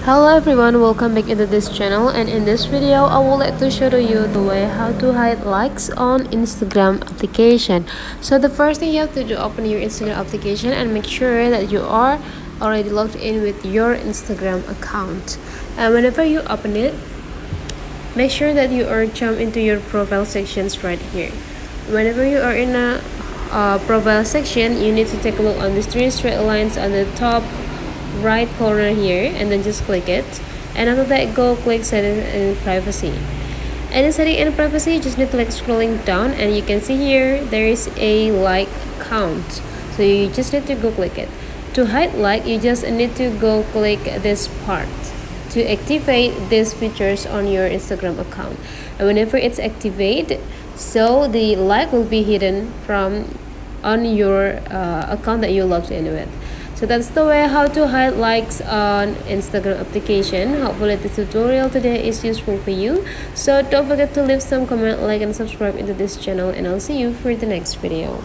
Hello everyone, welcome back into this channel, and in this video I would like to show to you the way how to hide likes on Instagram application. So the first thing you have to do, open your Instagram application and make sure that you are already logged in with your Instagram account. And whenever you open it, make sure that you are jump into your profile sections right here. Whenever you are in a profile section, you need to take a look on these three straight lines on the top right corner here, and then just click it, and after that go click setting and privacy. And in setting and privacy, you just need to scrolling down, and you can see here there is a like count, so you just need to go click it. To hide like, you just need to go click this part to activate these features on your Instagram account, and whenever it's activated, so the like will be hidden from on your account that you logged in with. So that's the way how to hide likes on Instagram application. Hopefully this tutorial today is useful for you. So don't forget to leave some comment, like and subscribe into this channel, and I'll see you for the next video.